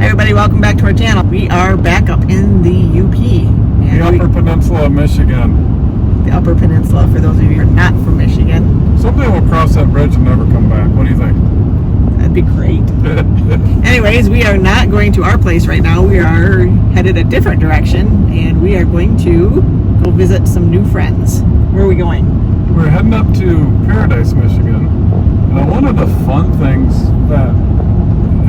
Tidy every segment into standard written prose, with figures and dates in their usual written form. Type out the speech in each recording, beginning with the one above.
Hi everybody, welcome back to our channel. We are back up in the UP. The Upper Peninsula of Michigan. The Upper Peninsula, for those of you who are not from Michigan. Someday we'll cross that bridge and never come back. What do you think? That'd be great. Anyways, we are not going to our place right now. We are headed a different direction, and we are going to go visit some new friends. Where are we going? We're heading up to Paradise, Michigan. One of the fun things that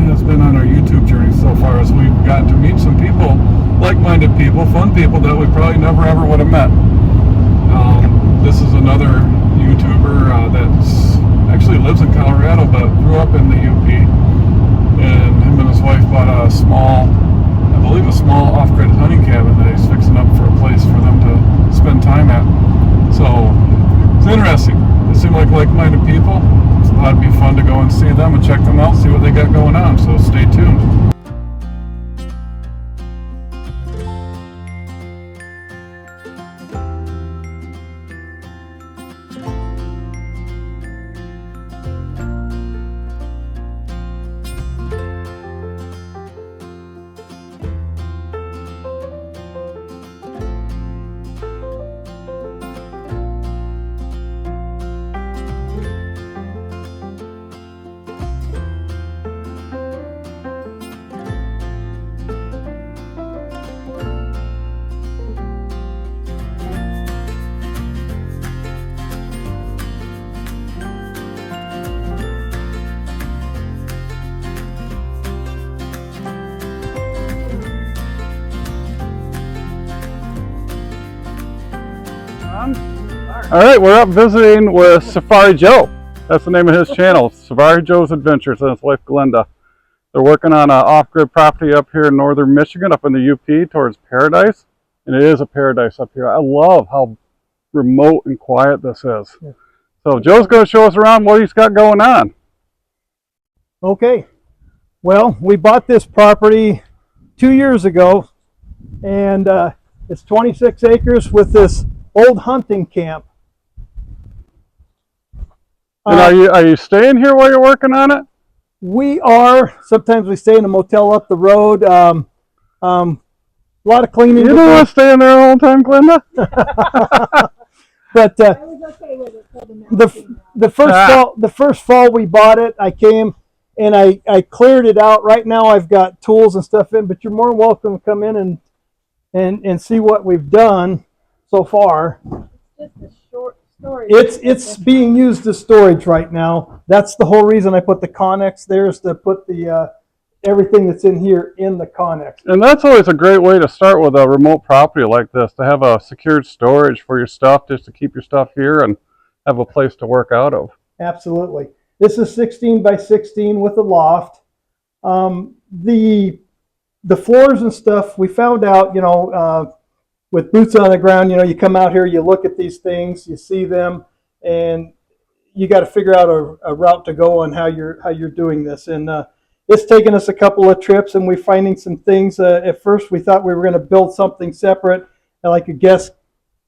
has been on our YouTube journey so far is we've gotten to meet some people, like-minded people, fun people that we probably never ever would have met. This is another YouTuber that's actually lives in Colorado but grew up in the UP, and him and his wife bought a small, I believe a small off-grid hunting cabin that he's fixing up for a place for them to spend time at. So it's interesting. They seem like like-minded people. So it'd be fun to go and see them and check them out, see what they got going on. So stay tuned. All right, we're up visiting with Safari Joe. That's the name of his channel, Safari Joe's Adventures, and his wife Glenda. They're working on an off-grid property up here in northern Michigan, up in the UP towards Paradise. And it is a paradise up here. I love how remote and quiet this is. Yeah. So Joe's going to show us around what he's got going on. Okay, well, we bought this property 2 years ago, and it's 26 acres with this old hunting camp. And are you staying here while you're working on it? We are. Sometimes we stay in a motel up the road. A lot of cleaning. You don't want to stay in there all the time, Glenda? But I was okay with it for the first fall we bought it, I came and I cleared it out. Right now I've got tools and stuff in, but you're more than welcome to come in and see what we've done so far. Just a short storage. It's being used as storage right now. That's the whole reason I put the Connex there, is to put the everything that's in here in the Connex. And that's always a great way to start with a remote property like this, to have a secured storage for your stuff, just to keep your stuff here and have a place to work out of. Absolutely. This is 16 by 16 with a loft. The floors and stuff, we found out, with boots on the ground, you come out here, you look at these things, you see them, and you got to figure out a route to go on how you're doing this. And it's taken us a couple of trips, and we're finding some things. At first, we thought we were going to build something separate, like a guest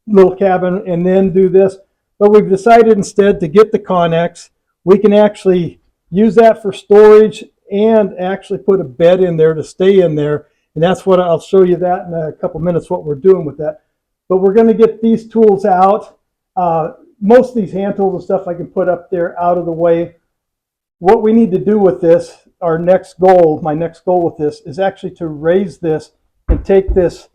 little cabin, and then do this. But we've decided instead to get the Connex. We can actually use that for storage and actually put a bed in there to stay in there. And that's what I'll show you that in a couple minutes, what we're doing with that. But we're going to get these tools out. Most of these hand tools and stuff I can put up there out of the way. What we need to do with this, my next goal with this, is actually to raise this and take this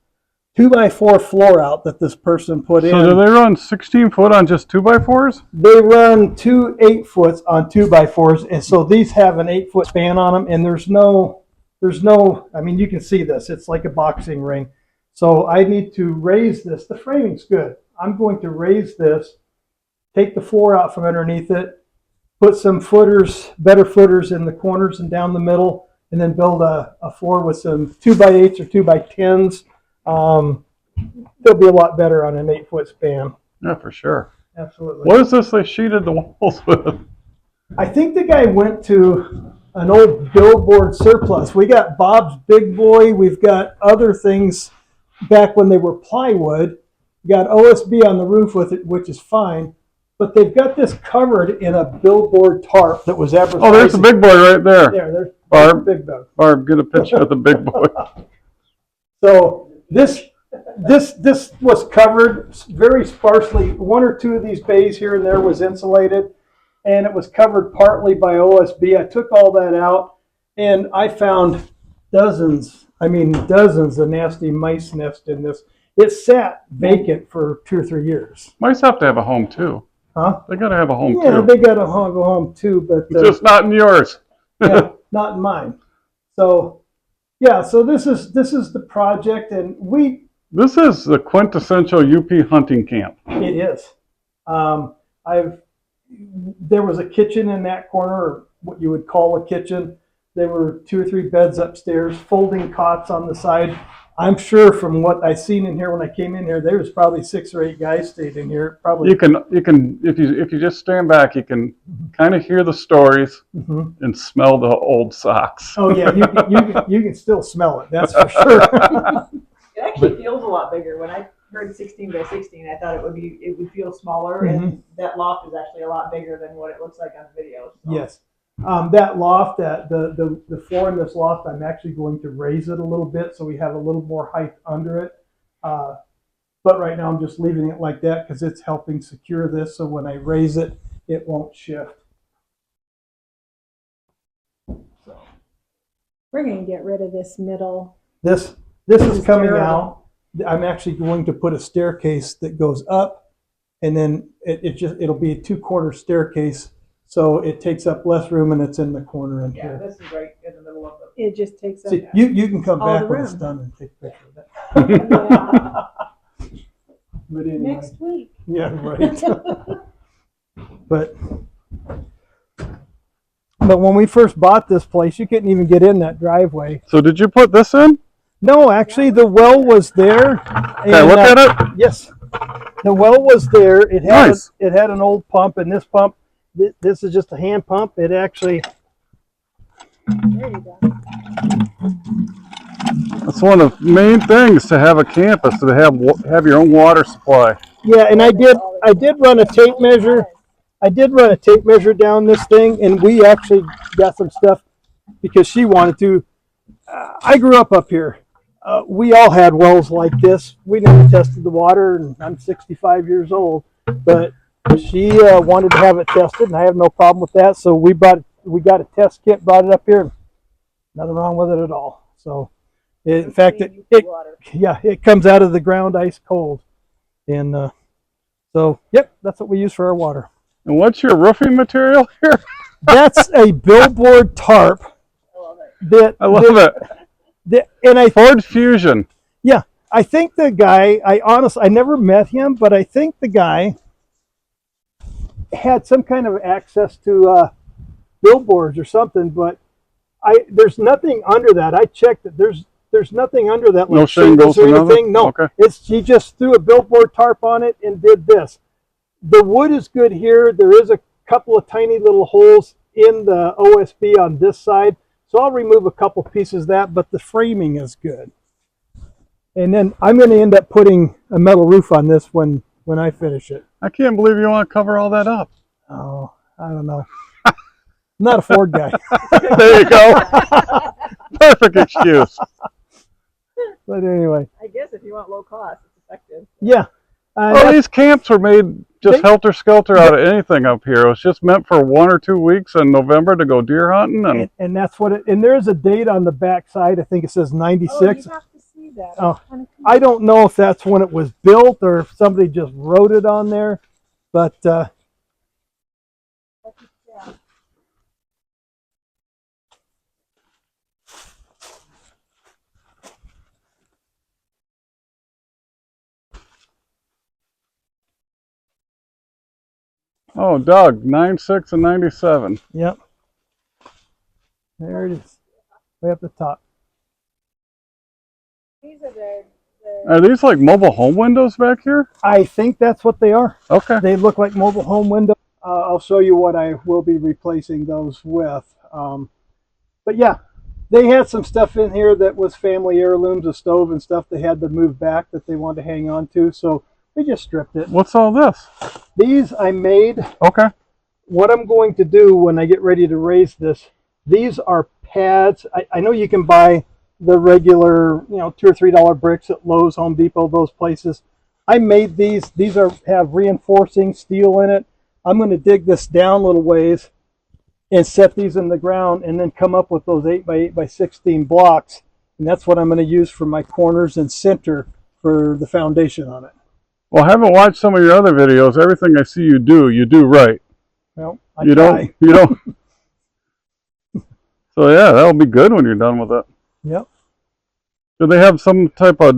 2x4 floor out that this person put in. So do they run 16 foot on just 2x4s? They run 2 8-foots on 2x4s, and so these have an 8-foot span on them, and there's no, I mean, you can see this, it's like a boxing ring. So I need to raise this. The framing's good. I'm going to raise this, take the floor out from underneath it, put some footers, better footers in the corners and down the middle, and then build a floor with some 2x8s or 2x10s. They'll be a lot better on an 8-foot span. Yeah, for sure. Absolutely. What is this they sheeted the walls with? I think the guy went to an old billboard surplus. We got Bob's Big Boy. We've got other things back when they were plywood. We got OSB on the roof with it, which is fine. But they've got this covered in a billboard tarp that was advertised. Oh, there's the big boy right there. Barb, Big dog. Barb, get a picture of the big boy. So this was covered very sparsely. One or two of these bays here and there was insulated, and it was covered partly by OSB. I took all that out, and I found dozens of nasty mice nests in this. It sat vacant for 2 or 3 years. Mice have to have a home too. Huh? They gotta have a home Yeah, too. they got to go home too, but Just not in yours. yeah, not in mine. So yeah, so this is the project, and This is the quintessential UP hunting camp. it is. There was a kitchen in that corner, or what you would call a kitchen. There were 2 or 3 beds upstairs, folding cots on the side. I'm sure from what I seen in here when I came in here, there was probably 6 or 8 guys stayed in here. Probably. You can if you just stand back, you can kind of hear the stories and smell the old socks. Oh yeah, you can still smell it. That's for sure. It actually feels a lot bigger. When I heard 16 by 16, I thought it would feel smaller, and that loft is actually a lot bigger than what it looks like on video. So. Yes. That loft, the floor in this loft, I'm actually going to raise it a little bit so we have a little more height under it. But right now I'm just leaving it like that because it's helping secure this, so when I raise it, it won't shift. So. We're gonna get rid of this middle. This is coming terrible. out. I'm actually going to put a staircase that goes up, and then it'll be a 2-corner staircase. So it takes up less room, and it's in the corner in Yeah, here. this is right in the middle of the. It just takes up. See, you can come all back the when it's room. done and take a picture of that. Yeah. But anyway, Next week. yeah, right. but when we first bought this place, you couldn't even get in that driveway. So did you put this in? No, actually, the well was there. Can I look at it? Yes, the well was there. It had Nice. it had an old pump, and this pump. This is just a hand pump. It actually. There you go. That's one of the main things to have a campus, to have your own water supply. Yeah, and I did run a tape measure. I did run a tape measure down this thing, and we actually got some stuff because she wanted to. I grew up here. We all had wells like this. We never tested the water, and I'm 65 years old, but she wanted to have it tested, and I have no problem with that. So we got a test kit, brought it up here. Nothing wrong with it at all. So, in fact, it comes out of the ground ice cold, and so yep, that's what we use for our water. And what's your roofing material here? That's a billboard tarp. I love it. Ford Fusion. Yeah, I think the guy. I never met him, but I think the guy had some kind of access to billboards or something. But there's nothing under that. I checked it. There's nothing under that. Like No shingles or or nothing? anything. No, Okay. he just threw a billboard tarp on it and did this. The wood is good here. There is a couple of tiny little holes in the OSB on this side. So I'll remove a couple pieces of that, but the framing is good. And then I'm going to end up putting a metal roof on this when I finish it. I can't believe you want to cover all that up. Oh, I don't know. I'm not a Ford guy. There you go. Perfect excuse. But anyway, I guess if you want low cost, it's effective. yeah. Well, these camps were made just helter-skelter out of anything up here. It was just meant for 1 or 2 weeks in November to go deer hunting. And that's what it, and there's a date on the back side. I think it says 96. Oh, you have to see that. Oh, Kind of cool. I don't know if that's when it was built or if somebody just wrote it on there, but Yeah. Oh, Doug, 96 and 97. yep. There it is, way up the top. These are the Are these like mobile home windows back here? I think that's what they are. Okay. They look like mobile home windows. I'll show you what I will be replacing those with. But yeah, they had some stuff in here that was family heirlooms, a stove and stuff they had to move back that they wanted to hang on to. So we just stripped it. What's all this? These I made. Okay. What I'm going to do when I get ready to raise this, these are pads. I know you can buy the regular, $2 or $3 bricks at Lowe's, Home Depot, those places. I made these. These have reinforcing steel in it. I'm going to dig this down a little ways and set these in the ground and then come up with those 8 by 8 by 16 blocks. And that's what I'm going to use for my corners and center for the foundation on it. Well, I haven't watched some of your other videos. Everything I see you do right. Well, You don't. So yeah, that'll be good when you're done with it. Yep. Do they have some type of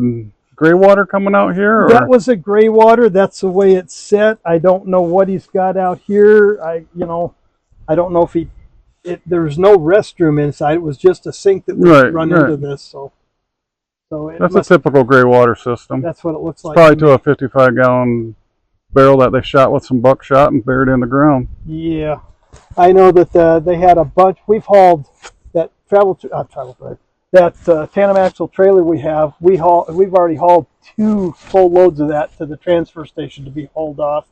gray water coming out here? Or? That was a gray water. That's the way it's set. I don't know what he's got out here. I don't know if there's no restroom inside. It was just a sink that would run into this. So that's a typical gray water system. That's what it looks like. Probably to a 55-gallon barrel that they shot with some buckshot and buried in the ground. Yeah, I know that they had a bunch. We've hauled that that tandem axle trailer we have. We've already hauled 2 full loads of that to the transfer station to be hauled off,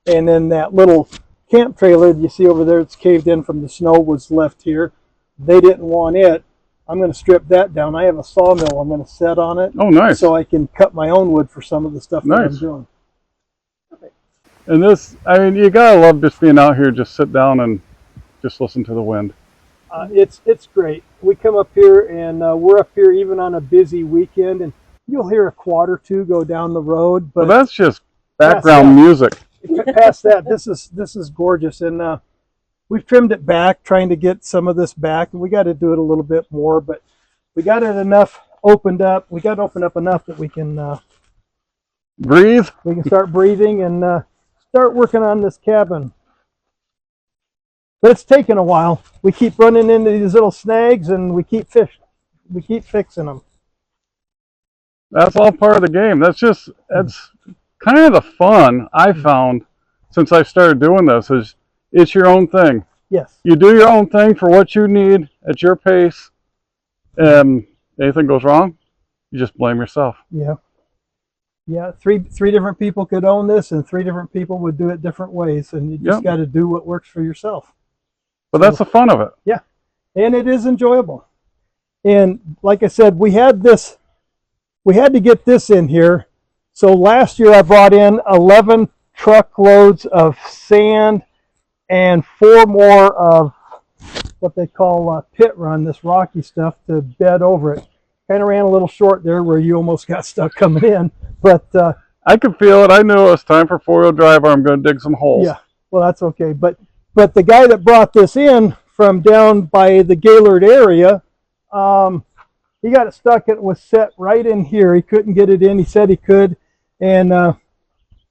and then that little camp trailer you see over there, it's caved in from the snow, was left here. They didn't want it. I'm going to strip that down. I have a sawmill I'm going to set on it. Oh, nice. So I can cut my own wood for some of the stuff that I'm doing. And this, you got to love just being out here, just sit down and just listen to the wind. It's great. We come up here and we're up here even on a busy weekend, and you'll hear a quad or two go down the road. But well, that's just background music. Past that, this is gorgeous, and we've trimmed it back, trying to get some of this back, and we got to do it a little bit more, but we got it enough opened up. We got to open up enough that we can breathe. We can start breathing and start working on this cabin. But it's taken a while. We keep running into these little snags, and we keep fixing them. That's all part of the game. That's kind of the fun I found since I started doing this. Is it's your own thing. Yes. You do your own thing for what you need at your pace. Anything goes wrong, you just blame yourself. Yeah. Yeah. Three different people could own this, and 3 different people would do it different ways, and you just got to do what works for yourself. But that's the fun of it. Yeah, and it is enjoyable. And like I said, we had to get this in here. So last year I brought in 11 truckloads of sand and 4 more of what they call pit run, this rocky stuff, to bed over it. Kind of ran a little short there where you almost got stuck coming in, but I could feel it. I knew it was time for 4-wheel drive, or I'm going to dig some holes. Yeah, well, that's okay. But the guy that brought this in from down by the Gaylord area, he got it stuck. It was set right in here. He couldn't get it in. He said he could, and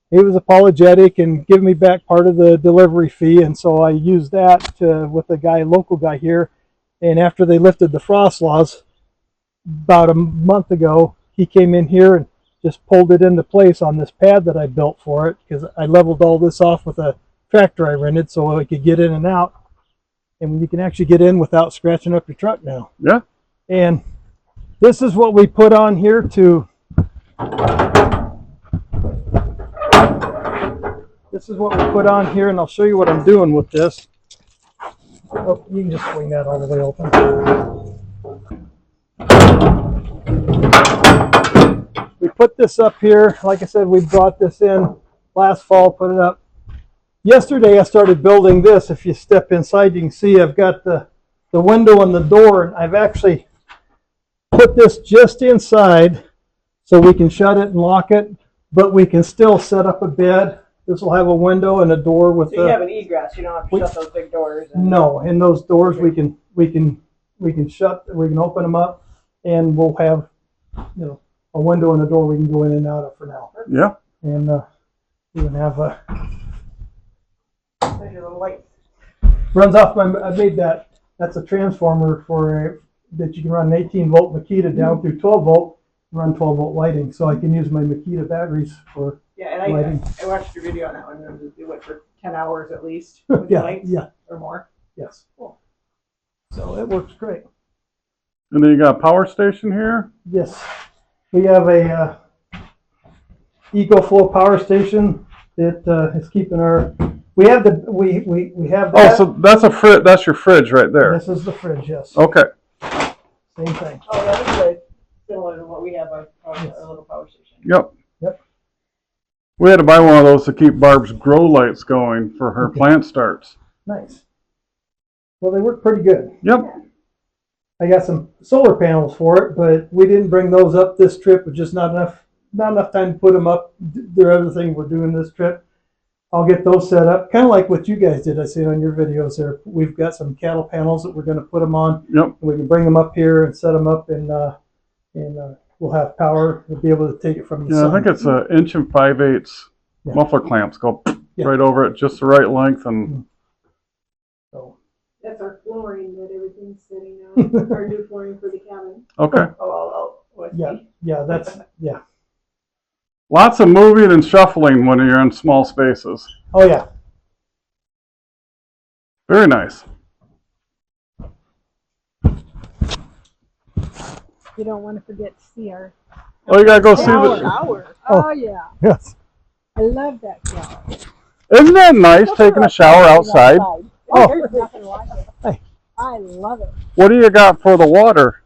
he was apologetic and giving me back part of the delivery fee. And so I used that with the local guy here. And after they lifted the frost laws about a month ago, he came in here and just pulled it into place on this pad that I built for it, because I leveled all this off with a tractor I rented so I could get in and out. And you can actually get in without scratching up your truck now. Yeah. And this is what we put on here This is what we put on here, and I'll show you what I'm doing with this. Oh, you can just swing that all the way open. We put this up here. Like I said, we brought this in last fall, put it up. Yesterday I started building this. If you step inside, you can see I've got the window and the door, and I've actually put this just inside so we can shut it and lock it, but we can still set up a bed. This will have a window and a door with. So you have an egress. You don't have to shut those big doors. No, and those doors we can shut. We can open them up, and we'll have a window and a door we can go in and out of for now. Yeah. And we can have a. There's your little light. Runs off my. I made that. That's a transformer that you can run an 18-volt Makita down through 12-volt, run 12-volt lighting. So I can use my Makita batteries for. Yeah, and I watched your video on that one. You went for 10 hours at least with the lights, or more. Yes. Cool. So it works great. And then you got a power station here? Yes. We have a EcoFlow power station that is keeping our. We have we have that. Oh, so that's that's your fridge right there. This is the fridge, yes. Okay. Same thing. Oh, that is good. Similar to what we have our little power station. Yep. Yep. We had to buy one of those to keep Barb's grow lights going for her plant starts. Nice. Well, they work pretty good. Yep. I got some solar panels for it, but we didn't bring those up this trip. It's just not enough time to put them up. They're other thing we're doing this trip. I'll get those set up, kind of like what you guys did. I see on your videos there. We've got some cattle panels that we're going to put them on. Yep. We can bring them up here and set them up, and we'll have power. We'll be able to take it from the sun. I think it's an 1 5/8 muffler clamps go right over it, just the right length, and So. That's our flooring that everything's sitting on. Our new flooring for the cabin. okay. Yeah, that's Lots of moving and shuffling when you're in small spaces. Oh yeah. Very nice. You don't want to forget to see our Oh, you gotta go see the. shower. Oh yeah, Yes. I love that shower. Isn't that nice taking a shower outside? Oh. There's nothing like it. Hey. I love it. What do you got for the water?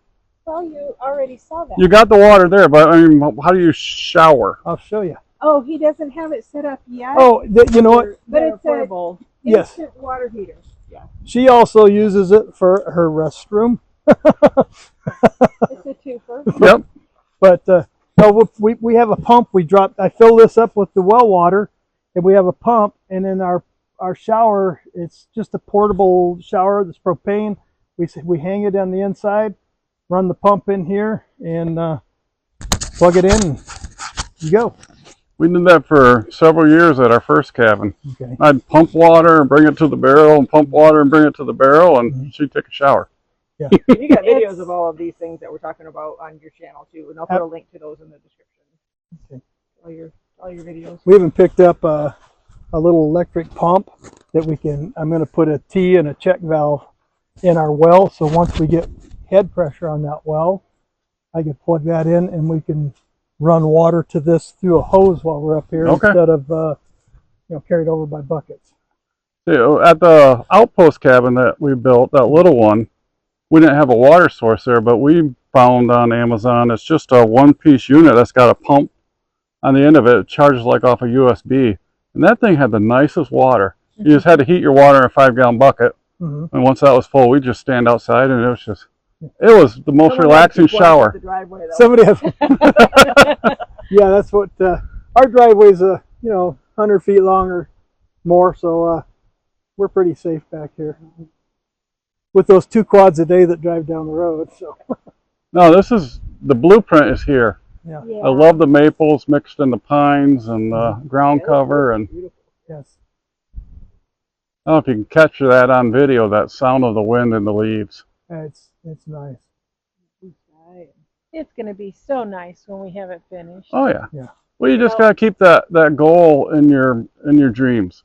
Well, you already saw that. You got the water there, but I mean, how do you shower? I'll show you. Oh, he doesn't have it set up yet. Oh, you know what? But it's a portable. Yes. instant water heater. She also uses it for her restroom. It's a twofer. Yep. But no, we have a pump. I fill this up with the well water, and we have a pump. And in our shower, it's just a portable shower that's propane. We hang it on the inside, run the pump in here, and plug it in. And you go. We did that for several years at our first cabin. Okay. I'd pump water and bring it to the barrel, and pump water and bring it to the barrel, and she'd take a shower. Yeah. You got videos of all of these things that we're talking about on your channel too, and I'll put a link to those in the description. Okay. All your videos. We even picked up a little electric pump that I'm going to put a T and a check valve in our well. So once we get head pressure on that well, I can plug that in and we can run water to this through a hose while we're up here instead of carried over by buckets. See, at the outpost cabin that we built, that little one, we didn't have a water source there, but we found on Amazon it's just a one-piece unit that's got a pump on the end of it. It charges like off a USB, and that thing had the nicest water. You just had to heat your water in a 5-gallon bucket, and once that was full, we just stand outside, and it was the most relaxing shower. Somebody has, yeah, that's what our driveway's 100 feet long or more, so we're pretty safe back here with those 2 quads a day that drive down the road. So no, the blueprint is here. yeah. I love the maples mixed in the pines and the ground cover, and Yes. I don't know if you can capture that on video, that sound of the wind in the leaves. It's nice. It's going to be so nice when we have it finished. Oh yeah. Yeah. Well, you just gotta keep that goal in your dreams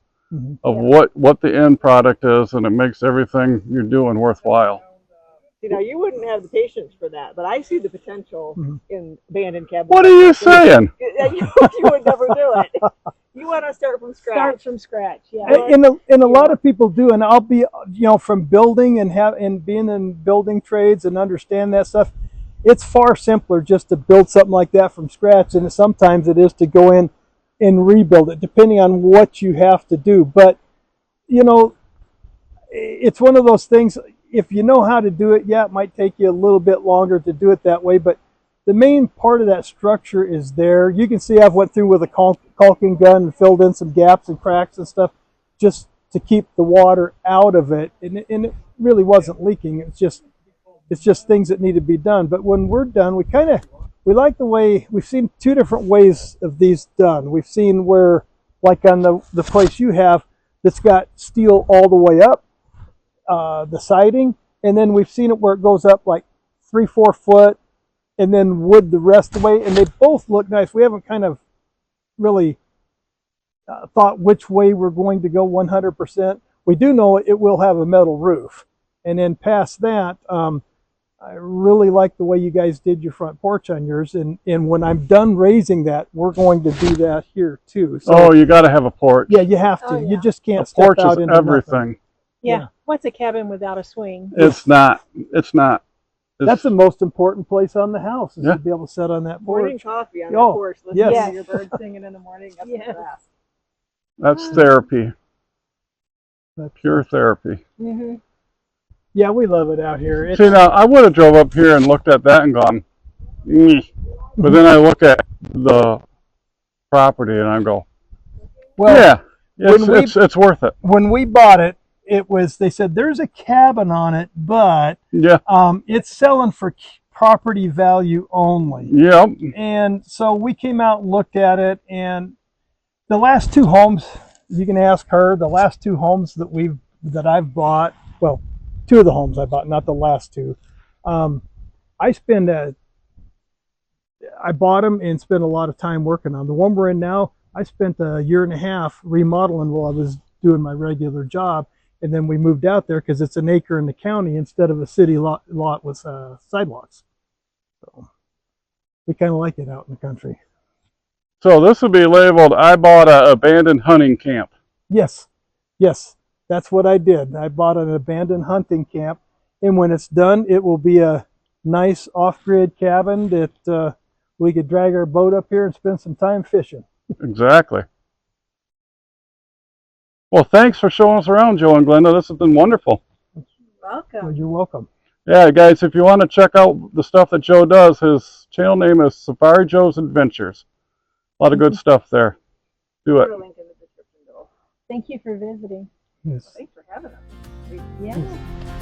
of what the end product is, and it makes everything you're doing worthwhile. You wouldn't have the patience for that, but I see the potential in abandoned cabins. What are you saying? You would never do it. You want to start from scratch. Start from scratch, yeah. And a lot of people do, and I'll be, from building and being in building trades and understand that stuff. It's far simpler just to build something like that from scratch, and sometimes it is to go in and rebuild it, depending on what you have to do. But it's one of those things. If you know how to do it, it might take you a little bit longer to do it that way, but the main part of that structure is there. You can see I've went through with a caulking gun and filled in some gaps and cracks and stuff just to keep the water out of it, and it really wasn't leaking. It's just things that need to be done. But when we're done, we like the way we've seen 2 different ways of these done. We've seen where, like on the place you have, that's got steel all the way up, the siding, and then we've seen it where it goes up like 3-4 foot, and then wood the rest of the way, and they both look nice. We haven't kind of really thought which way we're going to go 100%. We do know it will have a metal roof, and then past that, I really like the way you guys did your front porch on yours, and when I'm done raising that, we're going to do that here too. So, you got to have a porch. Yeah, you have to. Oh, yeah. You just can't A step porch out is into everything. nothing. Yeah. What's a cabin without a swing? It's not. That's the most important place on the house is Yeah. to be able to sit on that Morning porch. coffee on Oh, the porch. Listening yes. to your birds singing in the morning. That's the best. That's therapy. That's- Pure therapy. Mm-hmm. Yeah, we love it out here. It's, See, now I would have drove up here and looked at that and gone, but then I look at the property and I go, well, yeah, when we- it's worth it. when we bought it, they said there's a cabin on it, but Yeah, it's selling for property value only. yeah. And so we came out and looked at it, and the last two homes, you can ask her, the last two homes that I've bought, well, two of the homes I bought, not the last two. I bought them and spent a lot of time working on. The one we're in now, I spent a year and a half remodeling while I was doing my regular job. And then we moved out there because it's an acre in the county instead of a city lot with sidewalks. So we kind of like it out in the country. So this would be labeled, I bought an abandoned hunting camp. Yes, that's what I did. I bought an abandoned hunting camp, and when it's done, it will be a nice off-grid cabin that we could drag our boat up here and spend some time fishing. Exactly. Well, thanks for showing us around, Joe and Glenda. This has been wonderful. Welcome. Well, you're welcome. Yeah, guys, if you want to check out the stuff that Joe does, his channel name is Safari Joe's Adventures. A lot of good stuff there. Do it. Put a link in the description below. Thank you for visiting. Yes. Thanks for having us. Yeah.